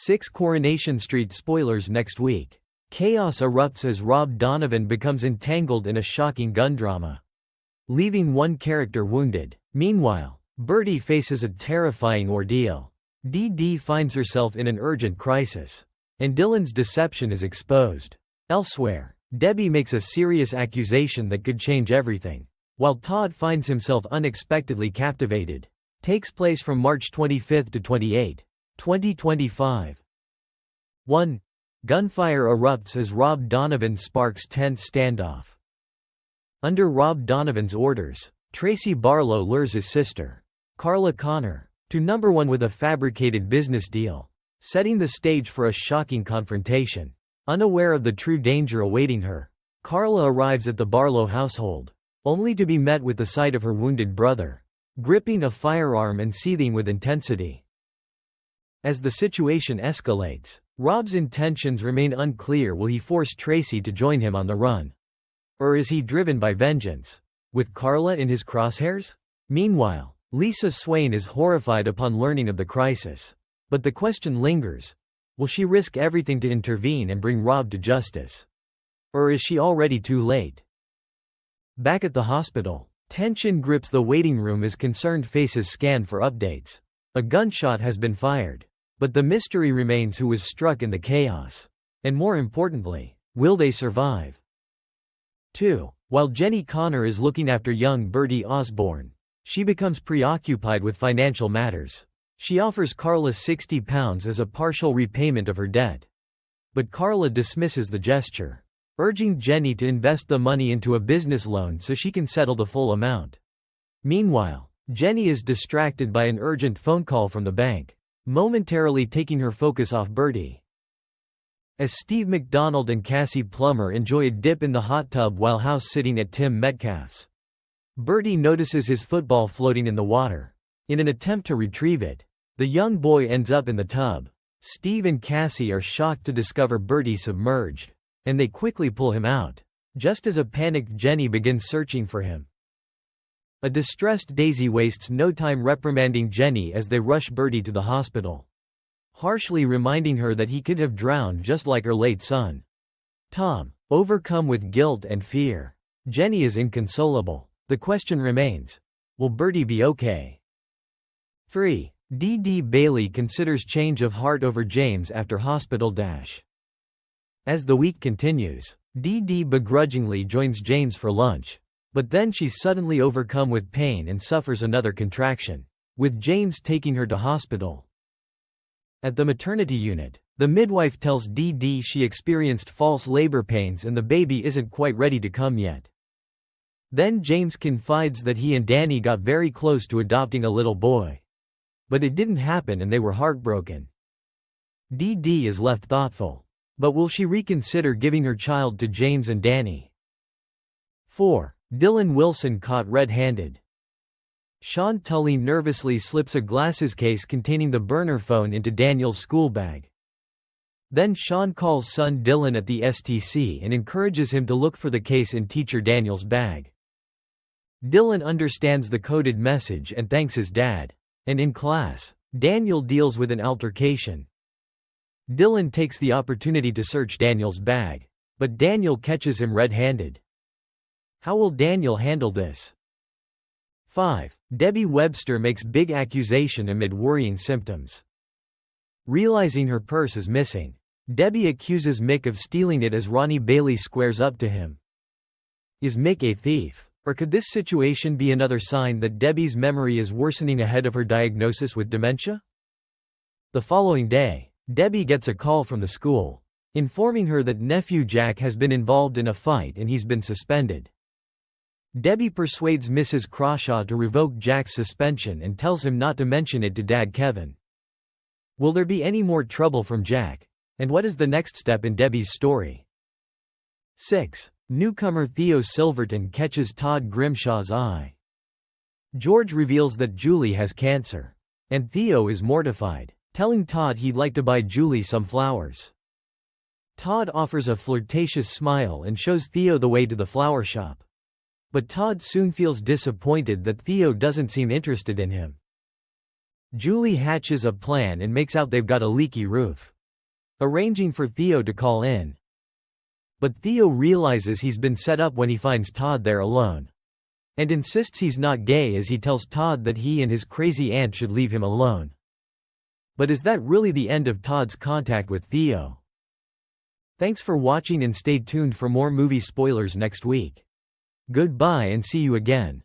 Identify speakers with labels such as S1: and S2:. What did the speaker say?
S1: 6 Coronation Street spoilers next week. Chaos erupts as Rob Donovan becomes entangled in a shocking gun drama, leaving one character wounded. Meanwhile, Birdie faces a terrifying ordeal. Dee-Dee finds herself in an urgent crisis, and Dylan's deception is exposed. Elsewhere, Debbie makes a serious accusation that could change everything, while Todd finds himself unexpectedly captivated. Takes place from March 25 to 28, 2025. 1. Gunfire erupts as Rob Donovan sparks tense standoff. Under Rob Donovan's orders, Tracy Barlow lures his sister, Carla Connor, to number one with a fabricated business deal, setting the stage for a shocking confrontation. Unaware of the true danger awaiting her, Carla arrives at the Barlow household, only to be met with the sight of her wounded brother, gripping a firearm and seething with intensity. As the situation escalates, Rob's intentions remain unclear. Will he force Tracy to join him on the run? Or is he driven by vengeance, with Carla in his crosshairs? Meanwhile, Lisa Swain is horrified upon learning of the crisis. But the question lingers: will she risk everything to intervene and bring Rob to justice? Or is she already too late? Back at the hospital, tension grips the waiting room as concerned faces scan for updates. A gunshot has been fired, but the mystery remains: who was struck in the chaos? And more importantly, will they survive? 2. While Jenny Connor is looking after young Bertie Osborne, she becomes preoccupied with financial matters. She offers Carla £60 as a partial repayment of her debt. But Carla dismisses the gesture, urging Jenny to invest the money into a business loan so she can settle the full amount. Meanwhile, Jenny is distracted by an urgent phone call from the bank, momentarily taking her focus off Bertie. As Steve McDonald and Cassie Plummer enjoy a dip in the hot tub while house-sitting at Tim Metcalf's, Bertie notices his football floating in the water. In an attempt to retrieve it, the young boy ends up in the tub. Steve and Cassie are shocked to discover Bertie submerged, and they quickly pull him out, just as a panicked Jenny begins searching for him. A distressed Daisy wastes no time reprimanding Jenny as they rush Bertie to the hospital, harshly reminding her that he could have drowned just like her late son. Tom, overcome with guilt and fear. Jenny is inconsolable. The question remains: will Bertie be okay? 3. Dee-Dee Bailey considers change of heart over James after hospital dash. As the week continues, Dee-Dee begrudgingly joins James for lunch, but then she's suddenly overcome with pain and suffers another contraction, with James taking her to hospital. At the maternity unit, the midwife tells Dee-Dee she experienced false labor pains and the baby isn't quite ready to come yet. Then James confides that he and Danny got very close to adopting a little boy, but it didn't happen and they were heartbroken. Dee-Dee is left thoughtful. But will she reconsider giving her child to James and Danny? 4. Dylan Wilson caught red-handed. Sean Tully nervously slips a glasses case containing the burner phone into Daniel's school bag. Then Sean calls son Dylan at the STC and encourages him to look for the case in teacher Daniel's bag. Dylan understands the coded message and thanks his dad. And in class, Daniel deals with an altercation. Dylan takes the opportunity to search Daniel's bag, but Daniel catches him red-handed. How will Daniel handle this? 5. Debbie Webster makes big accusation amid worrying symptoms. Realizing her purse is missing, Debbie accuses Mick of stealing it as Ronnie Bailey squares up to him. Is Mick a thief? Or could this situation be another sign that Debbie's memory is worsening ahead of her diagnosis with dementia? The following day, Debbie gets a call from the school, informing her that nephew Jack has been involved in a fight and he's been suspended. Debbie persuades Mrs. Crawshaw to revoke Jack's suspension and tells him not to mention it to Dad Kevin. Will there be any more trouble from Jack? And what is the next step in Debbie's story? 6. Newcomer Theo Silverton catches Todd Grimshaw's eye. George reveals that Julie has cancer, and Theo is mortified, telling Todd he'd like to buy Julie some flowers. Todd offers a flirtatious smile and shows Theo the way to the flower shop. But Todd soon feels disappointed that Theo doesn't seem interested in him. Julie hatches a plan and makes out they've got a leaky roof, arranging for Theo to call in. But Theo realizes he's been set up when he finds Todd there alone, and insists he's not gay as he tells Todd that he and his crazy aunt should leave him alone. But is that really the end of Todd's contact with Theo? Thanks for watching and stay tuned for more movie spoilers next week. Goodbye and see you again.